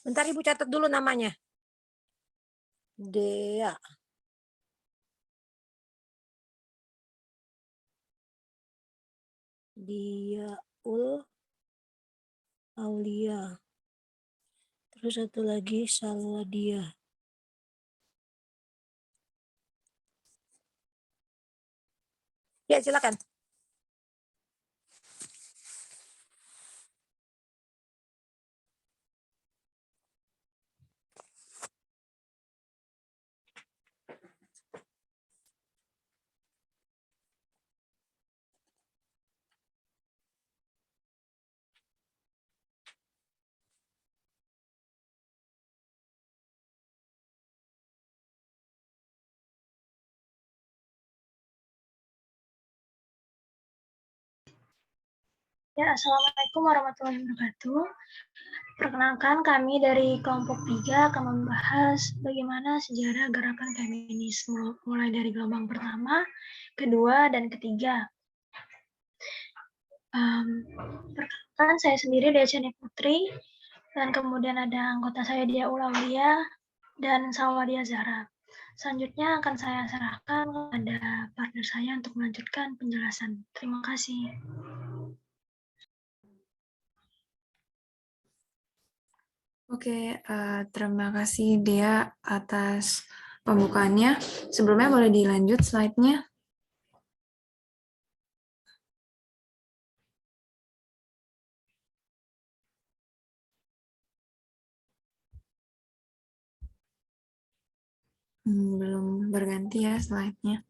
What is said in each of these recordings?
Bentar Ibu catat dulu namanya. Dea. Diaul Aulia. Terus satu lagi Salwadia. Ya, silakan. Ya, Assalamualaikum warahmatullahi wabarakatuh. Perkenalkan, kami dari kelompok 3 akan membahas bagaimana sejarah gerakan feminis mulai dari gelombang pertama, kedua, dan ketiga. Perkenalkan, saya sendiri Dea Putri, dan kemudian ada anggota saya Diaul Aulia dan Salwadia Zahra. Selanjutnya akan saya serahkan kepada partner saya untuk melanjutkan penjelasan. Terima kasih. Oke, terima kasih Dea atas pembukaannya. Sebelumnya boleh dilanjut slide-nya. Belum berganti ya slide-nya.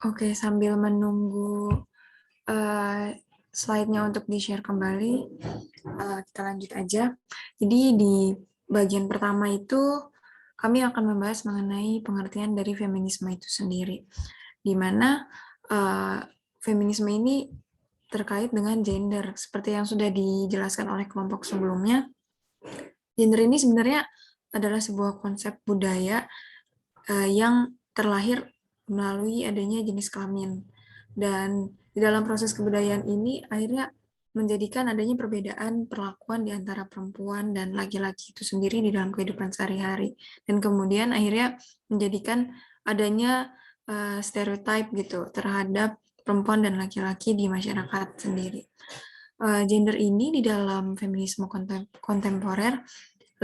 Oke, sambil menunggu slide-nya untuk di-share kembali, kita lanjut aja. Jadi di bagian pertama itu kami akan membahas mengenai pengertian dari feminisme itu sendiri, di mana feminisme ini terkait dengan gender. Seperti yang sudah dijelaskan oleh kelompok sebelumnya, gender ini sebenarnya adalah sebuah konsep budaya yang terlahir melalui adanya jenis kelamin. Dan di dalam proses kebudayaan ini akhirnya menjadikan adanya perbedaan perlakuan di antara perempuan dan laki-laki itu sendiri di dalam kehidupan sehari-hari. Dan kemudian akhirnya menjadikan adanya stereotip gitu terhadap perempuan dan laki-laki di masyarakat sendiri. Gender ini di dalam feminisme kontemporer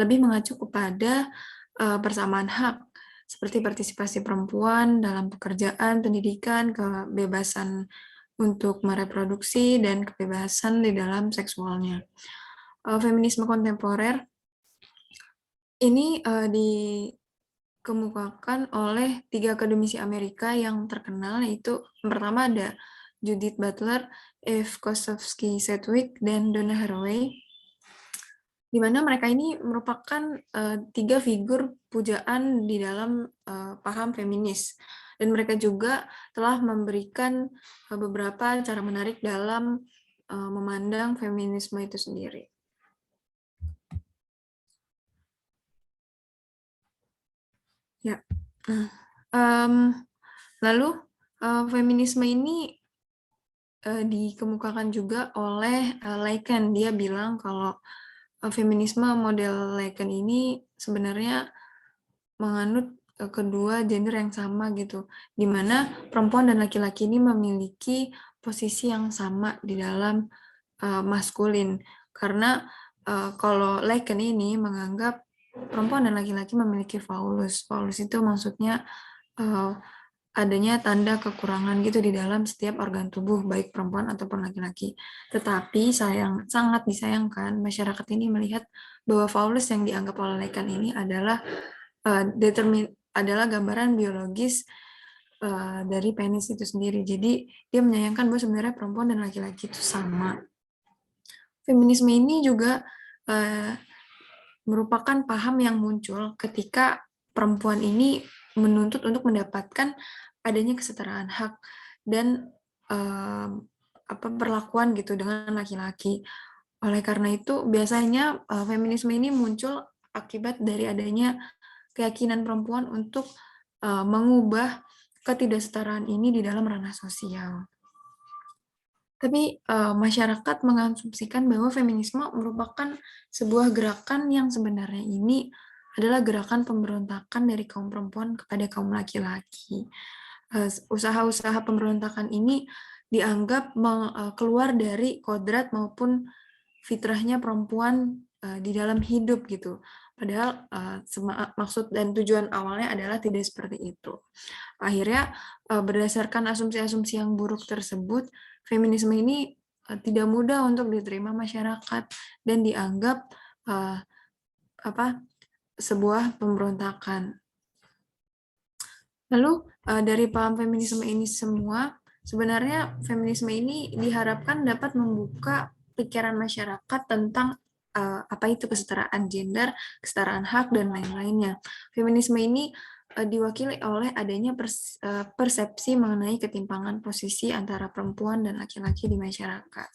lebih mengacu kepada persamaan hak seperti partisipasi perempuan dalam pekerjaan, pendidikan, kebebasan untuk mereproduksi, dan kebebasan di dalam seksualnya. Feminisme kontemporer ini dikemukakan oleh 3 akademisi Amerika yang terkenal, yaitu yang pertama ada Judith Butler, Eve Kosofsky-Sedgwick, dan Donna Haraway, di mana mereka ini merupakan 3 figur pujaan di dalam paham feminis. Dan mereka juga telah memberikan beberapa cara menarik dalam memandang feminisme itu sendiri. Ya. Lalu feminisme ini dikemukakan juga oleh Lacan. Dia bilang kalau feminisme model Lacan ini sebenarnya menganut kedua gender yang sama gitu, di mana perempuan dan laki-laki ini memiliki posisi yang sama di dalam maskulin. Karena kalau Lacan ini menganggap perempuan dan laki-laki memiliki faulus. Faulus itu maksudnya adanya tanda kekurangan gitu di dalam setiap organ tubuh, baik perempuan ataupun laki-laki. Tetapi sangat disayangkan masyarakat ini melihat bahwa faulus yang dianggap oleh Lacan ini adalah adalah gambaran biologis dari penis itu sendiri. Jadi dia menyayangkan bahwa sebenarnya perempuan dan laki-laki itu sama. Feminisme ini juga merupakan paham yang muncul ketika perempuan ini menuntut untuk mendapatkan adanya kesetaraan hak dan perlakuan gitu dengan laki-laki. Oleh karena itu, biasanya feminisme ini muncul akibat dari adanya keyakinan perempuan untuk mengubah ketidaksetaraan ini di dalam ranah sosial. Tapi masyarakat mengasumsikan bahwa feminisme merupakan sebuah gerakan yang sebenarnya ini adalah gerakan pemberontakan dari kaum perempuan kepada kaum laki-laki. Usaha-usaha pemberontakan ini dianggap keluar dari kodrat maupun fitrahnya perempuan di dalam hidup gitu. Padahal maksud dan tujuan awalnya adalah tidak seperti itu. Akhirnya berdasarkan asumsi-asumsi yang buruk tersebut, feminisme ini tidak mudah untuk diterima masyarakat dan dianggap sebuah pemberontakan. Lalu dari paham feminisme ini semua, sebenarnya feminisme ini diharapkan dapat membuka pikiran masyarakat tentang apa itu kesetaraan gender, kesetaraan hak, dan lain-lainnya. Feminisme ini diwakili oleh adanya persepsi mengenai ketimpangan posisi antara perempuan dan laki-laki di masyarakat.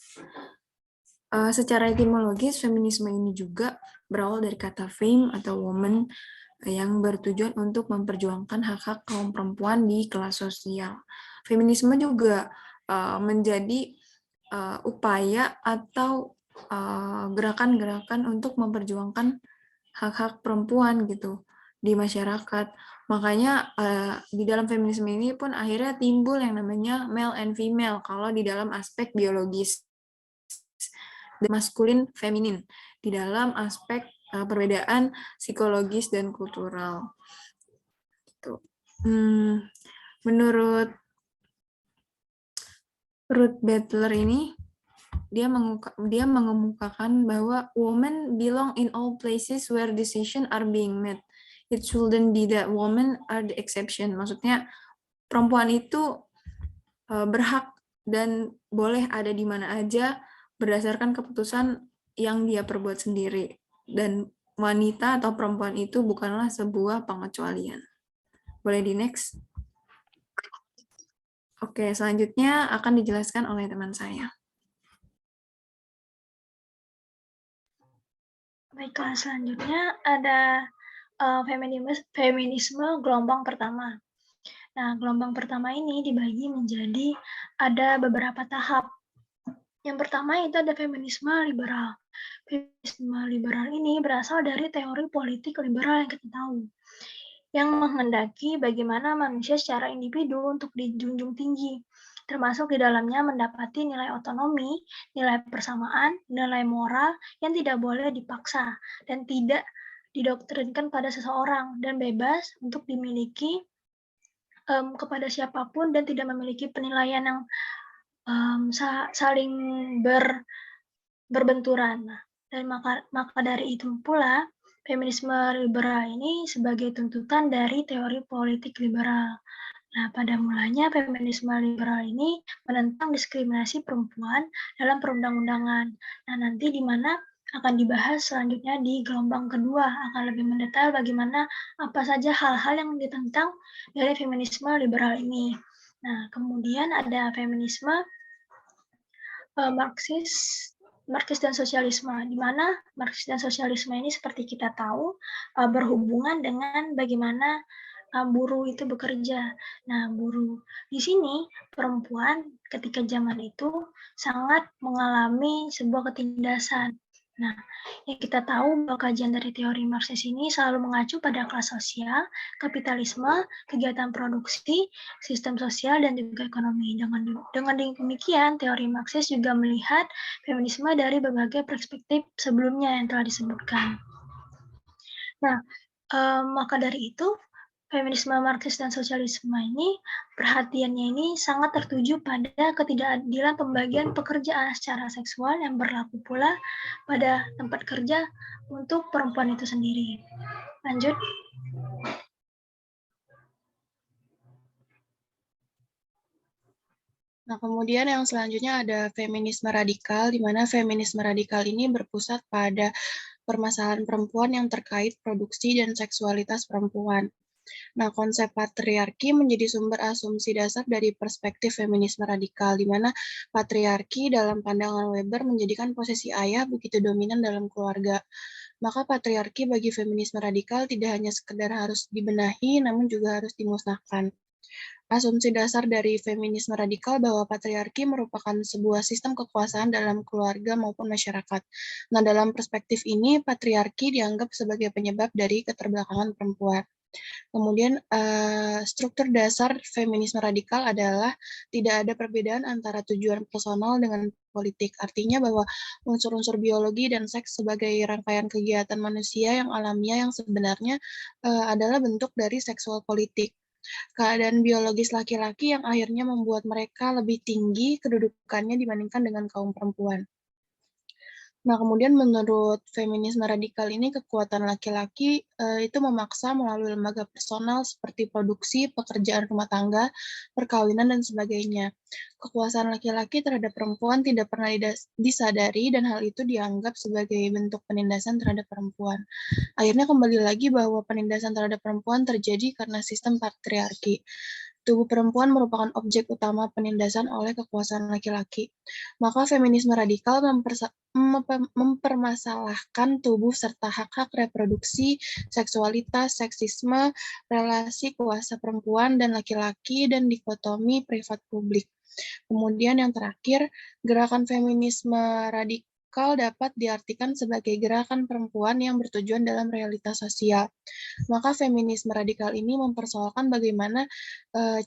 Secara etimologis, feminisme ini juga berawal dari kata fem atau woman yang bertujuan untuk memperjuangkan hak-hak kaum perempuan di kelas sosial. Feminisme juga menjadi upaya atau gerakan-gerakan untuk memperjuangkan hak-hak perempuan gitu di masyarakat. Makanya di dalam feminisme ini pun akhirnya timbul yang namanya male and female kalau di dalam aspek biologis, maskulin feminin di dalam aspek perbedaan psikologis dan kultural. Gitu. Menurut Ruth Butler ini, dia mengemukakan bahwa women belong in all places where decisions are being made. It shouldn't be that women are the exception. Maksudnya perempuan itu berhak dan boleh ada di mana aja berdasarkan keputusan yang dia perbuat sendiri. Dan wanita atau perempuan itu bukanlah sebuah pengecualian. Boleh di next? Oke, selanjutnya akan dijelaskan oleh teman saya. Baiklah, selanjutnya ada feminisme gelombang pertama. Nah, gelombang pertama ini dibagi menjadi ada beberapa tahap. Yang pertama itu ada feminisme liberal. Feminisme liberal ini berasal dari teori politik liberal yang kita tahu, yang menghendaki bagaimana manusia secara individu untuk dijunjung tinggi, termasuk di dalamnya mendapati nilai otonomi, nilai persamaan, nilai moral yang tidak boleh dipaksa dan tidak didoktrinkan pada seseorang dan bebas untuk dimiliki kepada siapapun dan tidak memiliki penilaian yang saling berbenturan. Dan maka dari itu pula feminisme liberal ini sebagai tuntutan dari teori politik liberal. Nah, pada mulanya feminisme liberal ini menentang diskriminasi perempuan dalam perundang-undangan. Nah, nanti di mana akan dibahas selanjutnya di gelombang kedua, akan lebih mendetail bagaimana apa saja hal-hal yang ditentang dari feminisme liberal ini. Nah, kemudian ada feminisme Marxis dan sosialisme, di mana Marxis dan sosialisme ini seperti kita tahu berhubungan dengan bagaimana buruh itu bekerja. Nah, buruh di sini perempuan ketika zaman itu sangat mengalami sebuah ketindasan. Nah, yang kita tahu bahwa kajian dari teori Marxis ini selalu mengacu pada kelas sosial, kapitalisme, kegiatan produksi, sistem sosial, dan juga ekonomi. Dengan demikian, teori Marxis juga melihat feminisme dari berbagai perspektif sebelumnya yang telah disebutkan. Nah, maka dari itu, feminisme Marxis dan sosialisme ini perhatiannya ini sangat tertuju pada ketidakadilan pembagian pekerjaan secara seksual yang berlaku pula pada tempat kerja untuk perempuan itu sendiri. Lanjut. Nah, kemudian yang selanjutnya ada feminisme radikal, di mana feminisme radikal ini berpusat pada permasalahan perempuan yang terkait produksi dan seksualitas perempuan. Nah, konsep patriarki menjadi sumber asumsi dasar dari perspektif feminisme radikal, di mana patriarki dalam pandangan Weber menjadikan posisi ayah begitu dominan dalam keluarga. Maka patriarki bagi feminisme radikal tidak hanya sekedar harus dibenahi, namun juga harus dimusnahkan. Asumsi dasar dari feminisme radikal bahwa patriarki merupakan sebuah sistem kekuasaan dalam keluarga maupun masyarakat. Nah, dalam perspektif ini, patriarki dianggap sebagai penyebab dari keterbelakangan perempuan. Kemudian, struktur dasar feminisme radikal adalah tidak ada perbedaan antara tujuan personal dengan politik. Artinya bahwa unsur-unsur biologi dan seks sebagai rangkaian kegiatan manusia yang alamiah yang sebenarnya adalah bentuk dari seksual politik. Keadaan biologis laki-laki yang akhirnya membuat mereka lebih tinggi kedudukannya dibandingkan dengan kaum perempuan. Nah, kemudian menurut feminisme radikal ini kekuatan laki-laki itu memaksa melalui lembaga personal seperti produksi, pekerjaan rumah tangga, perkawinan, dan sebagainya. Kekuasaan laki-laki terhadap perempuan tidak pernah disadari dan hal itu dianggap sebagai bentuk penindasan terhadap perempuan. Akhirnya kembali lagi bahwa penindasan terhadap perempuan terjadi karena sistem patriarki. Tubuh perempuan merupakan objek utama penindasan oleh kekuasaan laki-laki. Maka feminisme radikal mempermasalahkan tubuh serta hak-hak reproduksi, seksualitas, seksisme, relasi kuasa perempuan dan laki-laki, dan dikotomi privat publik. Kemudian yang terakhir, gerakan feminisme radikal dapat diartikan sebagai gerakan perempuan yang bertujuan dalam realitas sosial. Maka feminisme radikal ini mempersoalkan bagaimana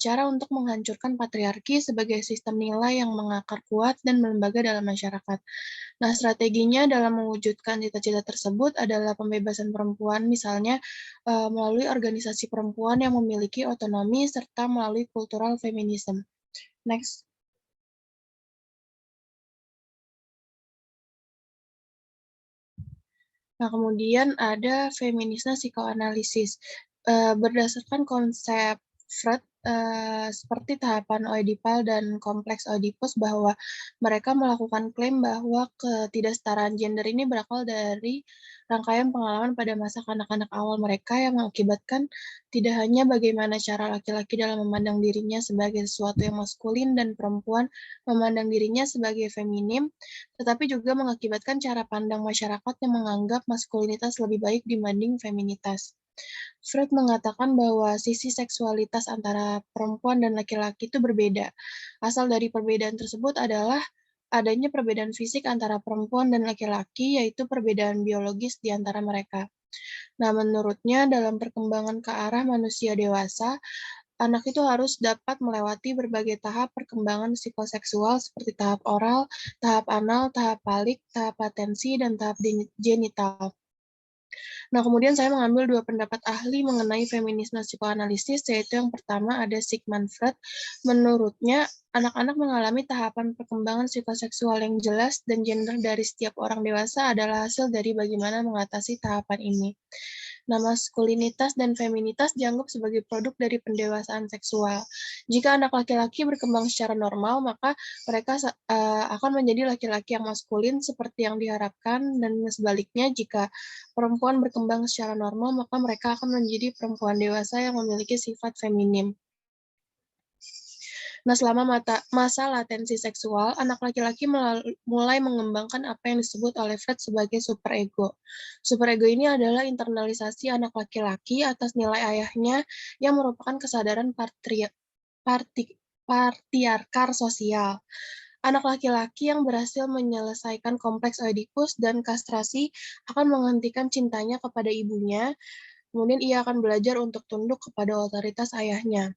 cara untuk menghancurkan patriarki sebagai sistem nilai yang mengakar kuat dan melembaga dalam masyarakat. Nah, strateginya dalam mewujudkan cita-cita tersebut adalah pembebasan perempuan, misalnya melalui organisasi perempuan yang memiliki otonomi serta melalui kultural feminism. Next. Nah, kemudian ada feminisme psikoanalisis. Berdasarkan konsep Freud, seperti tahapan Oedipal dan kompleks Oedipus, bahwa mereka melakukan klaim bahwa ketidaksetaraan gender ini berakal dari rangkaian pengalaman pada masa kanak-kanak awal mereka yang mengakibatkan tidak hanya bagaimana cara laki-laki dalam memandang dirinya sebagai sesuatu yang maskulin dan perempuan memandang dirinya sebagai feminim, tetapi juga mengakibatkan cara pandang masyarakat yang menganggap maskulinitas lebih baik dibanding feminitas. Freud mengatakan bahwa sisi seksualitas antara perempuan dan laki-laki itu berbeda. Asal dari perbedaan tersebut adalah adanya perbedaan fisik antara perempuan dan laki-laki, yaitu perbedaan biologis di antara mereka. Nah, menurutnya dalam perkembangan ke arah manusia dewasa, anak itu harus dapat melewati berbagai tahap perkembangan psikoseksual seperti tahap oral, tahap anal, tahap palik, tahap latensi, dan tahap genital. Nah, kemudian saya mengambil dua pendapat ahli mengenai feminisme psikoanalisis, yaitu yang pertama ada Sigmund Freud. Menurutnya, anak-anak mengalami tahapan perkembangan psikoseksual yang jelas dan gender dari setiap orang dewasa adalah hasil dari bagaimana mengatasi tahapan ini. Nah, maskulinitas dan feminitas dianggap sebagai produk dari pendewasaan seksual. Jika anak laki-laki berkembang secara normal, maka mereka akan menjadi laki-laki yang maskulin seperti yang diharapkan, dan sebaliknya jika perempuan berkembang secara normal, maka mereka akan menjadi perempuan dewasa yang memiliki sifat feminim. Nah, selama masa latensi seksual, anak laki-laki mulai mengembangkan apa yang disebut oleh Freud sebagai superego. Superego ini adalah internalisasi anak laki-laki atas nilai ayahnya yang merupakan kesadaran patriarkal sosial. Anak laki-laki yang berhasil menyelesaikan kompleks Oedipus dan kastrasi akan menghentikan cintanya kepada ibunya, kemudian ia akan belajar untuk tunduk kepada otoritas ayahnya.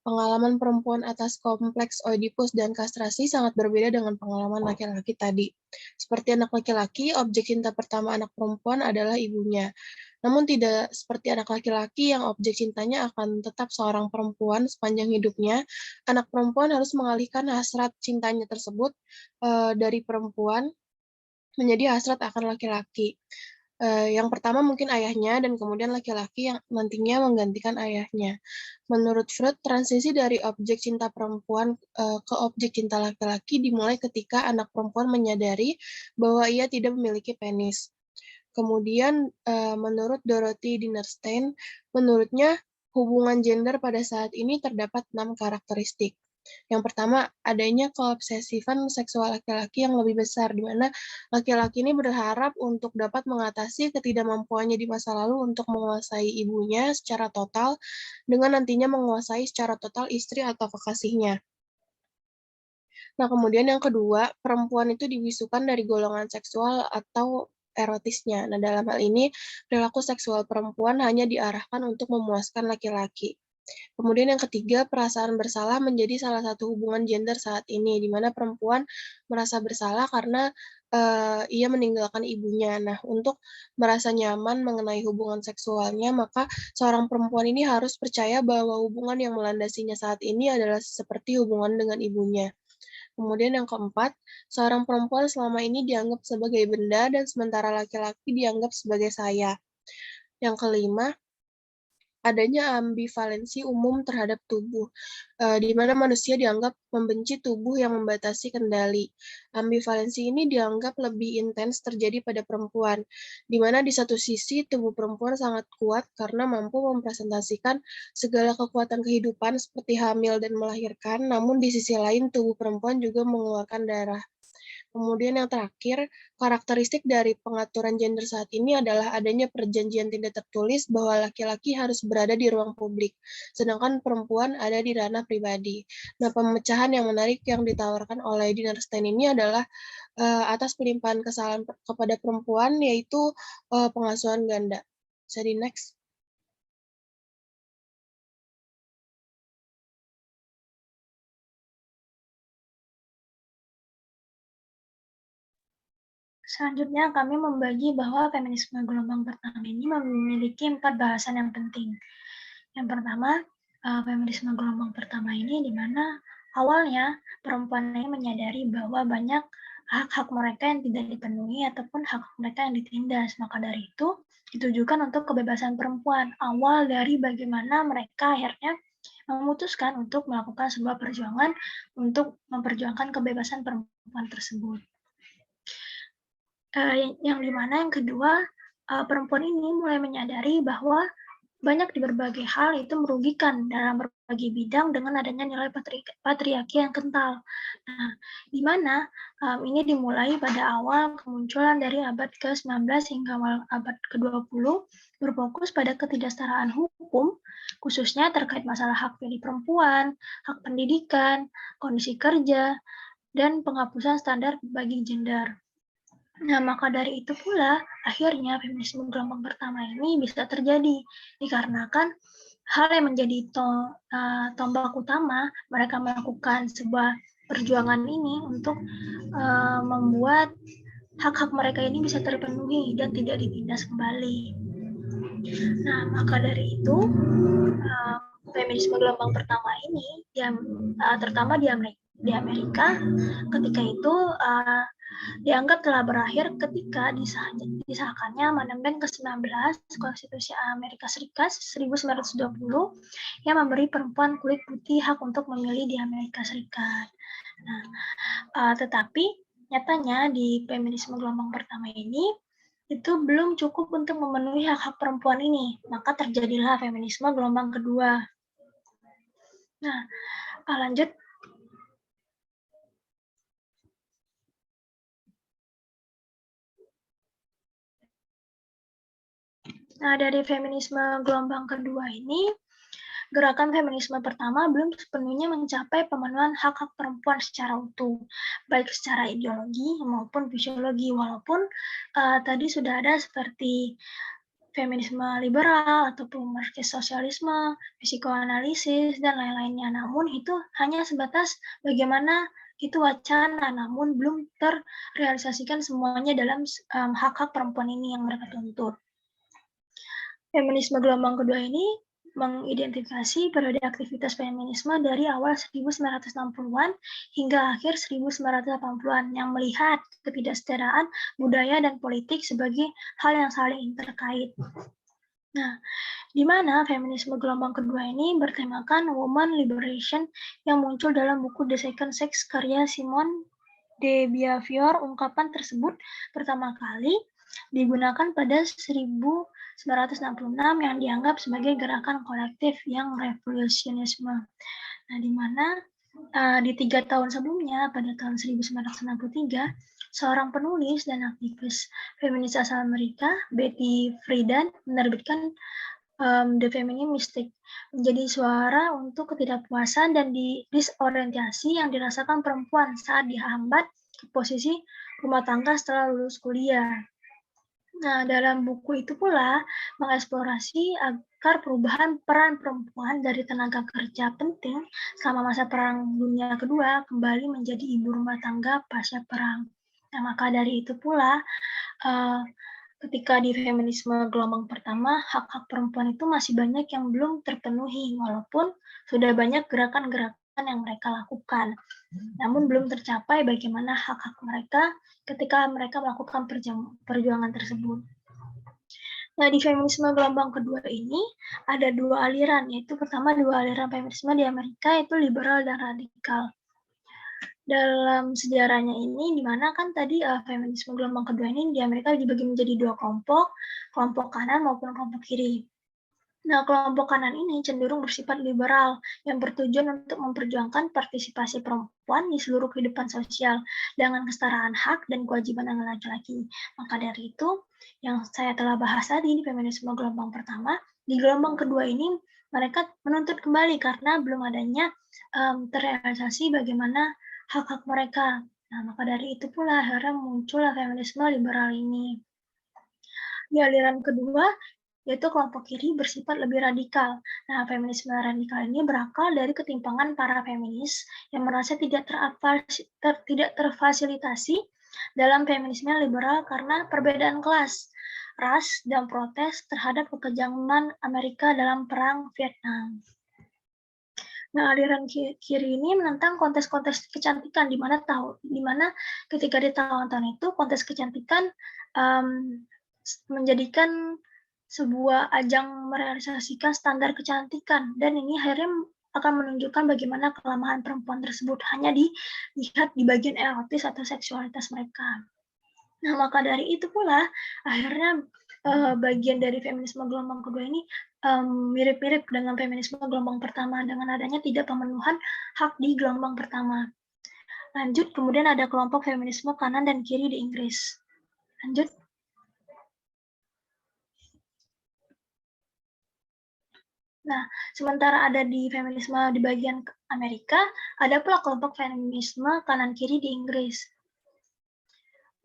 Pengalaman perempuan atas kompleks Oedipus dan kastrasi sangat berbeda dengan pengalaman laki-laki tadi. Seperti anak laki-laki, objek cinta pertama anak perempuan adalah ibunya. Namun tidak seperti anak laki-laki yang objek cintanya akan tetap seorang perempuan sepanjang hidupnya. Anak perempuan harus mengalihkan hasrat cintanya tersebut dari perempuan menjadi hasrat akan laki-laki. Yang pertama mungkin ayahnya, dan kemudian laki-laki yang nantinya menggantikan ayahnya. Menurut Freud, transisi dari objek cinta perempuan ke objek cinta laki-laki dimulai ketika anak perempuan menyadari bahwa ia tidak memiliki penis. Kemudian, menurut Dorothy Dinnerstein, menurutnya hubungan gender pada saat ini terdapat 6 karakteristik. Yang pertama, adanya keobsesifan seksual laki-laki yang lebih besar, di mana laki-laki ini berharap untuk dapat mengatasi ketidakmampuannya di masa lalu untuk menguasai ibunya secara total, dengan nantinya menguasai secara total istri atau kekasihnya. Nah, kemudian yang kedua, perempuan itu dibisukan dari golongan seksual atau erotisnya. Nah, dalam hal ini, perilaku seksual perempuan hanya diarahkan untuk memuaskan laki-laki. Kemudian yang ketiga, perasaan bersalah menjadi salah satu hubungan gender saat ini, di mana perempuan merasa bersalah karena ia meninggalkan ibunya. Nah, untuk merasa nyaman mengenai hubungan seksualnya, maka seorang perempuan ini harus percaya bahwa hubungan yang melandasinya saat ini adalah seperti hubungan dengan ibunya. Kemudian yang keempat, seorang perempuan selama ini dianggap sebagai benda dan sementara laki-laki dianggap sebagai saya. Yang kelima, adanya ambivalensi umum terhadap tubuh, di mana manusia dianggap membenci tubuh yang membatasi kendali. Ambivalensi ini dianggap lebih intens terjadi pada perempuan, di mana di satu sisi tubuh perempuan sangat kuat karena mampu mempresentasikan segala kekuatan kehidupan seperti hamil dan melahirkan, namun di sisi lain tubuh perempuan juga mengeluarkan darah. Kemudian yang terakhir, karakteristik dari pengaturan gender saat ini adalah adanya perjanjian tidak tertulis bahwa laki-laki harus berada di ruang publik, sedangkan perempuan ada di ranah pribadi. Nah, pemecahan yang menarik yang ditawarkan oleh Dinnerstein ini adalah atas pelimpahan kesalahan kepada perempuan, yaitu pengasuhan ganda. Bisa di next. Selanjutnya, kami membagi bahwa feminisme gelombang pertama ini memiliki 4 bahasan yang penting. Yang pertama, feminisme gelombang pertama ini di mana awalnya perempuan ini menyadari bahwa banyak hak-hak mereka yang tidak dipenuhi ataupun hak mereka yang ditindas. Maka dari itu, ditujukan untuk kebebasan perempuan. Awal dari bagaimana mereka akhirnya memutuskan untuk melakukan sebuah perjuangan untuk memperjuangkan kebebasan perempuan tersebut. Yang dimana yang kedua, perempuan ini mulai menyadari bahwa banyak di berbagai hal itu merugikan dalam berbagai bidang dengan adanya nilai patriarki yang kental. Nah, di mana ini dimulai pada awal kemunculan dari abad ke-19 hingga awal abad ke-20 berfokus pada ketidaksetaraan hukum, khususnya terkait masalah hak pilih perempuan, hak pendidikan, kondisi kerja, dan penghapusan standar bagi gender. Nah, maka dari itu pula, akhirnya feminisme gelombang pertama ini bisa terjadi, dikarenakan hal yang menjadi tombak utama mereka melakukan sebuah perjuangan ini untuk membuat hak-hak mereka ini bisa terpenuhi dan tidak ditindas kembali. Nah, maka dari itu, feminisme gelombang pertama ini, terutama di Amerika, ketika itu dianggap telah berakhir ketika disahkannya Amandemen ke-19 Konstitusi Amerika Serikat 1920 yang memberi perempuan kulit putih hak untuk memilih di Amerika Serikat. Nah, tetapi nyatanya di feminisme gelombang pertama ini itu belum cukup untuk memenuhi hak-hak perempuan ini, maka terjadilah feminisme gelombang kedua. Nah, lanjut. Nah, dari feminisme gelombang kedua ini, gerakan feminisme pertama belum sepenuhnya mencapai pemenuhan hak-hak perempuan secara utuh, baik secara ideologi maupun fisiologi, walaupun tadi sudah ada seperti feminisme liberal ataupun marxis sosialisme, psikoanalisis, dan lain-lainnya. Namun itu hanya sebatas bagaimana itu wacana, namun belum terrealisasikan semuanya dalam hak-hak perempuan ini yang mereka tuntut. Feminisme gelombang kedua ini mengidentifikasi periode aktivitas feminisme dari awal 1960-an hingga akhir 1980-an yang melihat ketidaksetaraan budaya dan politik sebagai hal yang saling terkait. Nah, di mana feminisme gelombang kedua ini bertemakan woman liberation yang muncul dalam buku The Second Sex karya Simone de Beauvoir. Ungkapan tersebut pertama kali digunakan pada 1966 yang dianggap sebagai gerakan kolektif yang revolusionisme. Nah, di mana di 3 tahun sebelumnya, pada tahun 1963, seorang penulis dan aktivis feminis asal Amerika, Betty Friedan, menerbitkan The Feminine Mystic, menjadi suara untuk ketidakpuasan dan disorientasi yang dirasakan perempuan saat dihambat ke posisi rumah tangga setelah lulus kuliah. Nah, dalam buku itu pula mengeksplorasi agar perubahan peran perempuan dari tenaga kerja penting selama masa Perang Dunia Kedua kembali menjadi ibu rumah tangga pasca perang. Nah, maka dari itu pula ketika di feminisme gelombang pertama, hak-hak perempuan itu masih banyak yang belum terpenuhi, walaupun sudah banyak gerakan-gerakan yang mereka lakukan. Namun belum tercapai bagaimana hak-hak mereka ketika mereka melakukan perjuangan tersebut. Nah, di feminisme gelombang kedua ini ada 2 aliran, yaitu pertama 2 aliran feminisme di Amerika, yaitu liberal dan radikal. Dalam sejarahnya ini, di mana kan tadi feminisme gelombang kedua ini di Amerika dibagi menjadi 2 kelompok kanan maupun kelompok kiri. Nah, kelompok kanan ini cenderung bersifat liberal yang bertujuan untuk memperjuangkan partisipasi perempuan di seluruh kehidupan sosial dengan kesetaraan hak dan kewajiban dengan laki-laki. Maka dari itu, yang saya telah bahas tadi di feminisme gelombang pertama, di gelombang kedua ini mereka menuntut kembali karena belum adanya terrealisasi bagaimana hak-hak mereka. Nah, maka dari itu pula akhirnya muncullah feminisme liberal ini. Di aliran kedua, yaitu kelompok kiri bersifat lebih radikal. Nah, feminisme radikal ini berakal dari ketimpangan para feminis yang merasa tidak terfasilitasi dalam feminisme liberal karena perbedaan kelas, ras, dan protes terhadap kekejaman Amerika dalam Perang Vietnam. Nah, aliran kiri ini menentang kontes-kontes kecantikan, di mana ketika di tahun-tahun itu kontes kecantikan menjadikan sebuah ajang merealisasikan standar kecantikan, dan ini akhirnya akan menunjukkan bagaimana kelemahan perempuan tersebut hanya dilihat di bagian erotis atau seksualitas mereka. Nah, maka dari itu pula akhirnya bagian dari feminisme gelombang kedua ini mirip-mirip dengan feminisme gelombang pertama dengan adanya tidak pemenuhan hak di gelombang pertama. Lanjut, kemudian ada kelompok feminisme kanan dan kiri di Inggris. Lanjut. Nah, sementara ada di feminisme di bagian Amerika, ada pula kelompok feminisme kanan-kiri di Inggris.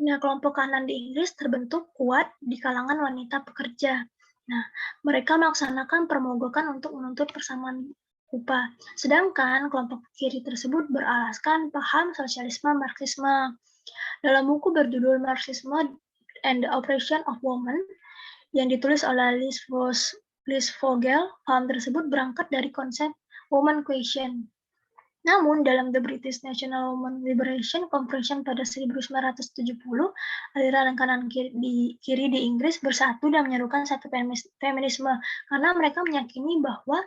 Nah, kelompok kanan di Inggris terbentuk kuat di kalangan wanita pekerja. Nah, mereka melaksanakan permogokan untuk menuntut persamaan upah. Sedangkan kelompok kiri tersebut beralaskan paham sosialisme Marxisme. Dalam buku berjudul Marxisme and the Oppression of Women, yang ditulis oleh Liz Vogel, paham tersebut berangkat dari konsep woman question. Namun, dalam The British National Women Liberation Conference pada 1970, aliran kanan kiri di Inggris bersatu dan menyerukan satu feminisme, karena mereka meyakini bahwa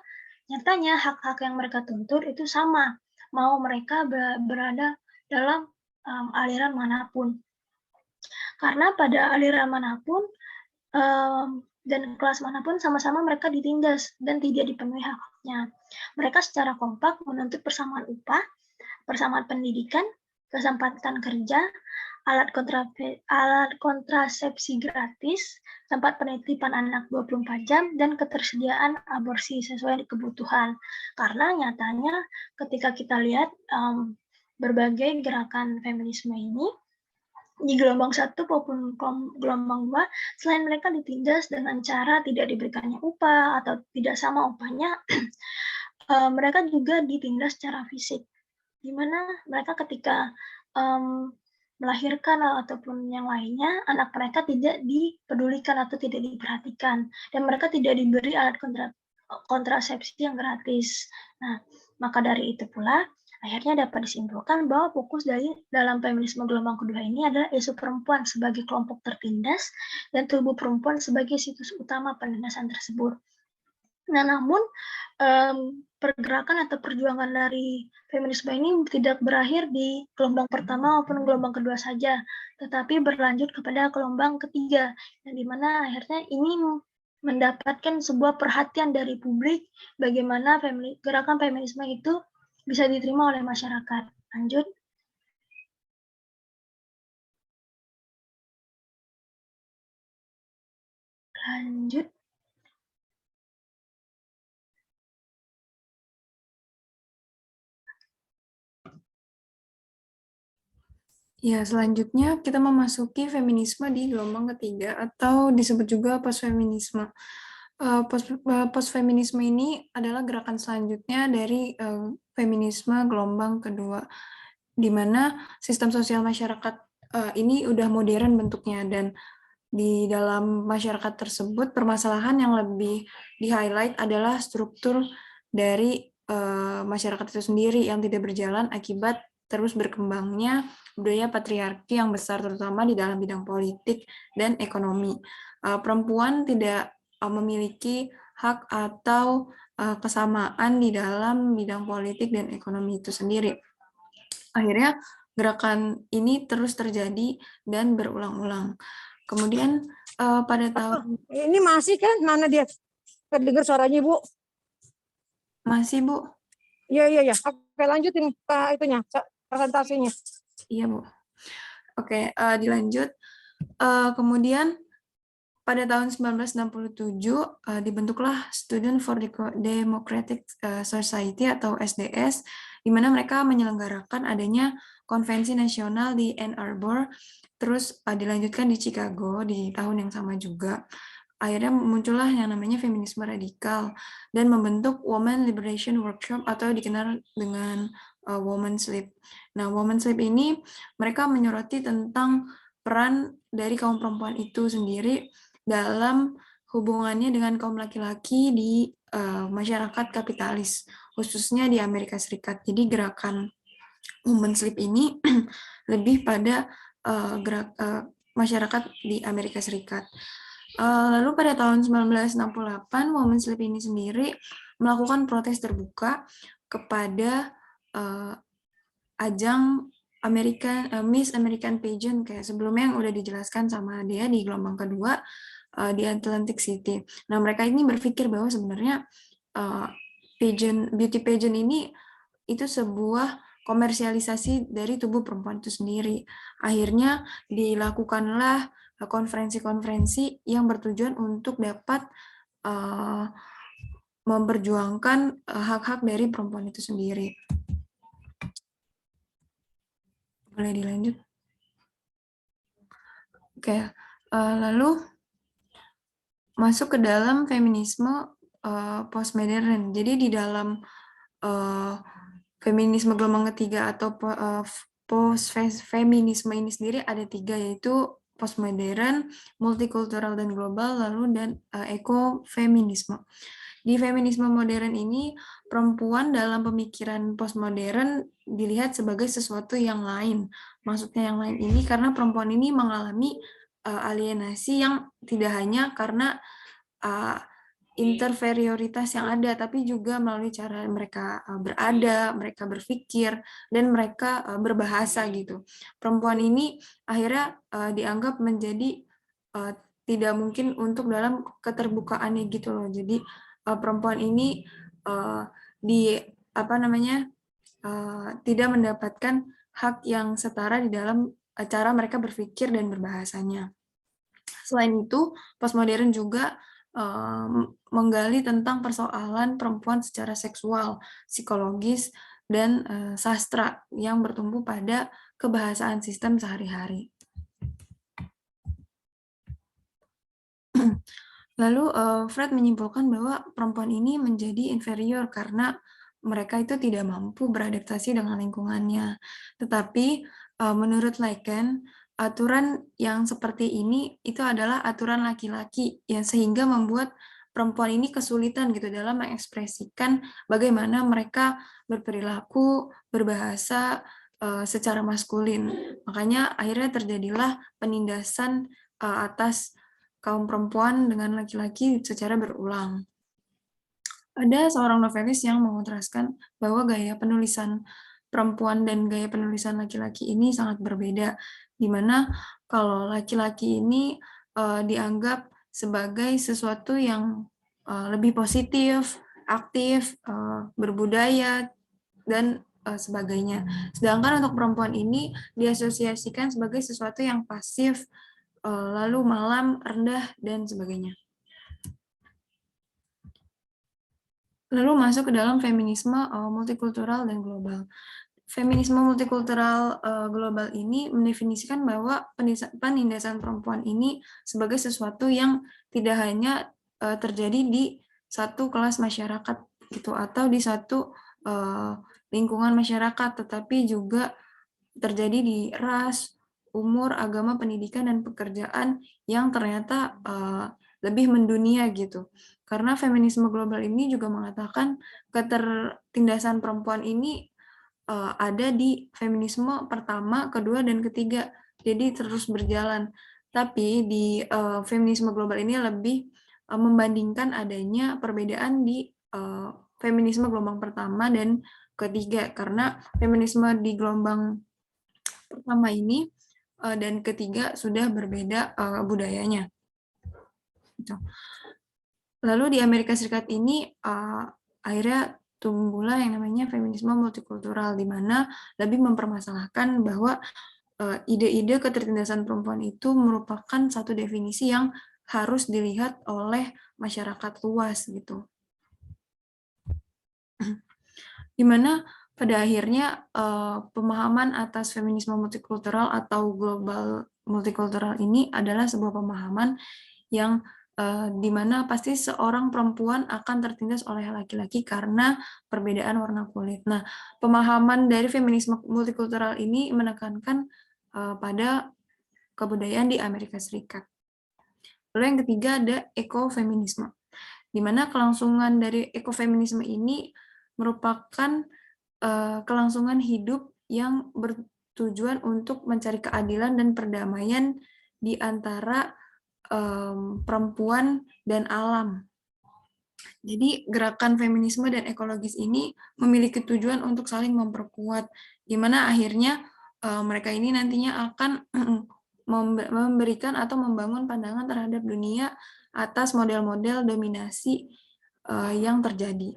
nyatanya hak-hak yang mereka tuntut itu sama, mau mereka berada dalam aliran manapun. Karena pada aliran manapun, dan kelas manapun sama-sama mereka ditindas dan tidak dipenuhi hak-haknya. Mereka secara kompak menuntut persamaan upah, persamaan pendidikan, kesempatan kerja, alat kontrasepsi gratis, tempat penitipan anak 24 jam, dan ketersediaan aborsi sesuai kebutuhan. Karena nyatanya ketika kita lihat berbagai gerakan feminisme ini, di gelombang 1 maupun gelombang 2, selain mereka ditindas dengan cara tidak diberikannya upah atau tidak sama upahnya, mereka juga ditindas secara fisik, di mana mereka ketika melahirkan ataupun yang lainnya, anak mereka tidak dipedulikan atau tidak diperhatikan, dan mereka tidak diberi alat kontrasepsi yang gratis. Nah, maka dari itu pula akhirnya dapat disimpulkan bahwa fokus dalam feminisme gelombang kedua ini adalah isu perempuan sebagai kelompok tertindas dan tubuh perempuan sebagai situs utama penindasan tersebut. Nah, namun pergerakan atau perjuangan dari feminisme ini tidak berakhir di gelombang pertama maupun gelombang kedua saja, tetapi berlanjut kepada gelombang ketiga, yang dimana akhirnya ini mendapatkan sebuah perhatian dari publik bagaimana gerakan feminisme itu bisa diterima oleh masyarakat. Lanjut. Lanjut. Ya, selanjutnya kita memasuki feminisme di gelombang ketiga atau disebut juga postfeminisme. Postfeminisme ini adalah gerakan selanjutnya dari feminisme gelombang kedua, di mana sistem sosial masyarakat ini udah modern bentuknya, dan di dalam masyarakat tersebut permasalahan yang lebih di-highlight adalah struktur dari masyarakat itu sendiri yang tidak berjalan akibat terus berkembangnya budaya patriarki yang besar, terutama di dalam bidang politik dan ekonomi. Perempuan tidak memiliki hak atau kesamaan di dalam bidang politik dan ekonomi itu sendiri. Akhirnya gerakan ini terus terjadi dan berulang-ulang. Kemudian pada tahun... Ini masih kan? Mana dia? Kedengar suaranya, Bu? Masih, Bu? Iya. Oke, lanjutin itunya, presentasinya. Iya, Bu. Oke, dilanjut. Kemudian pada tahun 1967 dibentuklah Student for Democratic Society atau SDS, di mana mereka menyelenggarakan adanya konvensi nasional di Ann Arbor, terus dilanjutkan di Chicago di tahun yang sama juga. Akhirnya muncullah yang namanya feminisme radikal dan membentuk Women Liberation Workshop atau dikenal dengan Women's Lib. Nah, Women's Lib ini mereka menyoroti tentang peran dari kaum perempuan itu sendiri dalam hubungannya dengan kaum laki-laki di masyarakat kapitalis, khususnya di Amerika Serikat. Jadi gerakan Women's Lib ini lebih pada masyarakat di Amerika Serikat. Lalu pada tahun 1968, Women's Lib ini sendiri melakukan protes terbuka kepada ajang Miss American Pageant kayak sebelumnya yang udah dijelaskan sama dia di gelombang kedua di Atlantic City. Nah, mereka ini berpikir bahwa sebenarnya beauty pageant ini itu sebuah komersialisasi dari tubuh perempuan itu sendiri. Akhirnya dilakukanlah konferensi-konferensi yang bertujuan untuk dapat memperjuangkan hak-hak dari perempuan itu sendiri. Boleh dilanjut? Oke, lalu masuk ke dalam feminisme postmodern. Jadi di dalam feminisme gelombang ketiga atau post-feminisme ini sendiri ada tiga, yaitu postmodern, multikultural dan global, lalu dan ekofeminisme. Di feminisme modern ini, perempuan dalam pemikiran postmodern dilihat sebagai sesuatu yang lain. Maksudnya yang lain ini karena perempuan ini mengalami alienasi yang tidak hanya karena interferioritas yang ada, tapi juga melalui cara mereka berada, mereka berpikir, dan mereka berbahasa gitu. Perempuan ini akhirnya dianggap menjadi tidak mungkin untuk dalam keterbukaannya gitu loh. Jadi perempuan ini tidak mendapatkan hak yang setara di dalam cara mereka berpikir dan berbahasanya. Selain itu, postmodern juga menggali tentang persoalan perempuan secara seksual, psikologis, dan sastra yang bertumbuh pada kebahasaan sistem sehari-hari. Lalu Freud menyimpulkan bahwa perempuan ini menjadi inferior karena mereka itu tidak mampu beradaptasi dengan lingkungannya. Tetapi menurut Lacan, aturan yang seperti ini itu adalah aturan laki-laki, yang sehingga membuat perempuan ini kesulitan gitu dalam mengekspresikan bagaimana mereka berperilaku, berbahasa secara maskulin. Makanya akhirnya terjadilah penindasan atas kaum perempuan dengan laki-laki secara berulang. Ada seorang novelis yang mengontraskan bahwa gaya penulisan perempuan dan gaya penulisan laki-laki ini sangat berbeda, di mana kalau laki-laki ini dianggap sebagai sesuatu yang lebih positif, aktif, berbudaya, dan sebagainya. Sedangkan untuk perempuan ini diasosiasikan sebagai sesuatu yang pasif, lalu malam, rendah, dan sebagainya. Lalu masuk ke dalam feminisme multikultural dan global. Feminisme multikultural global ini mendefinisikan bahwa penindasan perempuan ini sebagai sesuatu yang tidak hanya terjadi di satu kelas masyarakat gitu atau di satu lingkungan masyarakat, tetapi juga terjadi di ras, umur, agama, pendidikan, dan pekerjaan yang ternyata lebih mendunia gitu. Karena feminisme global ini juga mengatakan ketertindasan perempuan ini ada di feminisme pertama, kedua, dan ketiga. Jadi terus berjalan. Tapi di feminisme global ini lebih membandingkan adanya perbedaan di feminisme gelombang pertama dan ketiga. Karena feminisme di gelombang pertama ini dan ketiga sudah berbeda budayanya. Gitu. Lalu di Amerika Serikat ini akhirnya tumbuhlah yang namanya feminisme multikultural, di mana lebih mempermasalahkan bahwa ide-ide ketertindasan perempuan itu merupakan satu definisi yang harus dilihat oleh masyarakat luas gitu. Di mana pada akhirnya pemahaman atas feminisme multikultural atau global multikultural ini adalah sebuah pemahaman yang di mana pasti seorang perempuan akan tertindas oleh laki-laki karena perbedaan warna kulit. Nah, pemahaman dari feminisme multikultural ini menekankan pada kebudayaan di Amerika Serikat. Lalu yang ketiga ada ekofeminisme, di mana kelangsungan dari ekofeminisme ini merupakan kelangsungan hidup yang bertujuan untuk mencari keadilan dan perdamaian di antara perempuan dan alam. Jadi gerakan feminisme dan ekologis ini memiliki tujuan untuk saling memperkuat, di mana akhirnya mereka ini nantinya akan memberikan atau membangun pandangan terhadap dunia atas model-model dominasi yang terjadi.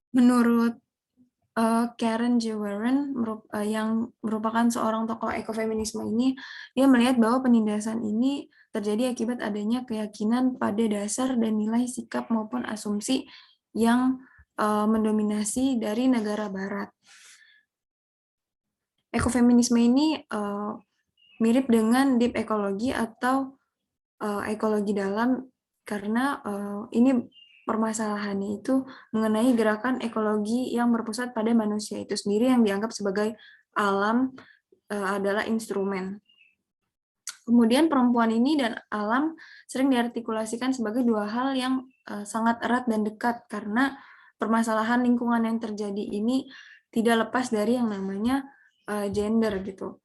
Menurut Karen J. Warren yang merupakan seorang tokoh ekofeminisme ini, dia melihat bahwa penindasan ini terjadi akibat adanya keyakinan pada dasar dan nilai sikap maupun asumsi yang mendominasi dari negara barat. Ekofeminisme ini mirip dengan deep ekologi atau ekologi dalam karena ini permasalahannya itu mengenai gerakan ekologi yang berpusat pada manusia itu sendiri yang dianggap sebagai alam adalah instrumen. Kemudian perempuan ini dan alam sering diartikulasikan sebagai dua hal yang sangat erat dan dekat karena permasalahan lingkungan yang terjadi ini tidak lepas dari yang namanya gender gitu.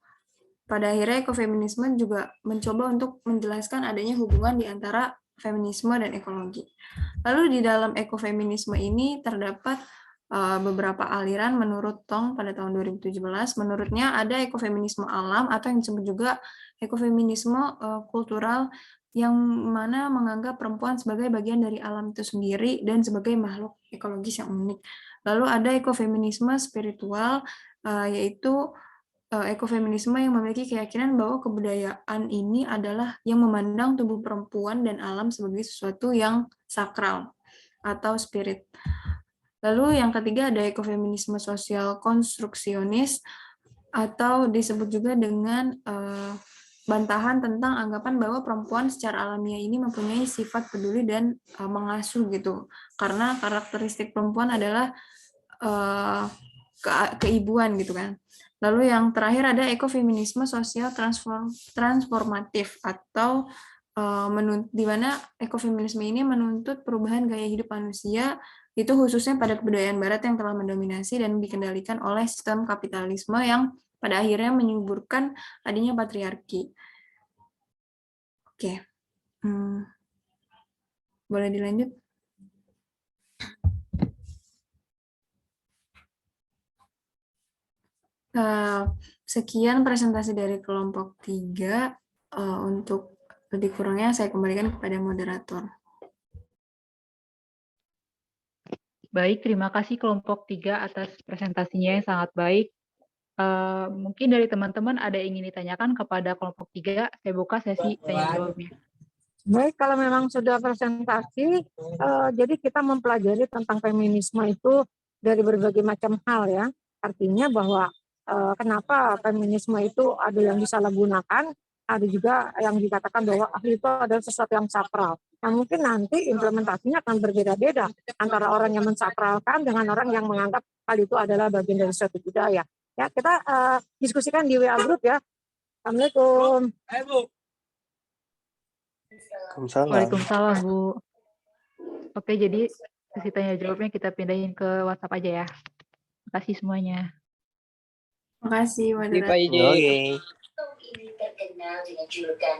Pada akhirnya ekofeminisme juga mencoba untuk menjelaskan adanya hubungan di antara feminisme dan ekologi. Lalu di dalam ekofeminisme ini terdapat beberapa aliran menurut Tong pada tahun 2017. Menurutnya ada ekofeminisme alam atau yang disebut juga ekofeminisme kultural yang mana menganggap perempuan sebagai bagian dari alam itu sendiri dan sebagai makhluk ekologis yang unik. Lalu ada ekofeminisme spiritual yaitu ekofeminisme yang memiliki keyakinan bahwa kebudayaan ini adalah yang memandang tubuh perempuan dan alam sebagai sesuatu yang sakral atau spirit. Lalu yang ketiga ada ekofeminisme sosial konstruksionis atau disebut juga dengan bantahan tentang anggapan bahwa perempuan secara alamiah ini mempunyai sifat peduli dan mengasuh gitu. Karena karakteristik perempuan adalah keibuan gitu kan. Lalu yang terakhir ada ekofeminisme sosial transformatif atau di mana ekofeminisme ini menuntut perubahan gaya hidup manusia, itu khususnya pada kebudayaan Barat yang telah mendominasi dan dikendalikan oleh sistem kapitalisme yang pada akhirnya menyuburkan adanya patriarki. Oke, boleh dilanjut? Sekian presentasi dari kelompok 3. Untuk lebih kurangnya saya kembalikan kepada moderator. Baik, terima kasih kelompok 3 atas presentasinya yang sangat baik. Mungkin dari teman-teman ada yang ingin ditanyakan kepada kelompok 3, saya buka sesi tanya jawabnya. Baik, kalau memang sudah presentasi, jadi kita mempelajari tentang feminisme itu dari berbagai macam hal ya. Artinya bahwa kenapa feminisme itu ada yang disalahgunakan, ada juga yang dikatakan bahwa itu adalah sesuatu yang sakral. Nah, mungkin nanti implementasinya akan berbeda-beda antara orang yang mensakralkan dengan orang yang menganggap hal itu adalah bagian dari suatu budaya. Ya, kita diskusikan di WA Group ya. Assalamualaikum. Waalaikumsalam, Bu. Oke, jadi sesi tanya jawabnya kita pindahin ke WhatsApp aja ya. Terima kasih semuanya. Terima kasih, moderator. Oke. Ini terkenal dengan julukan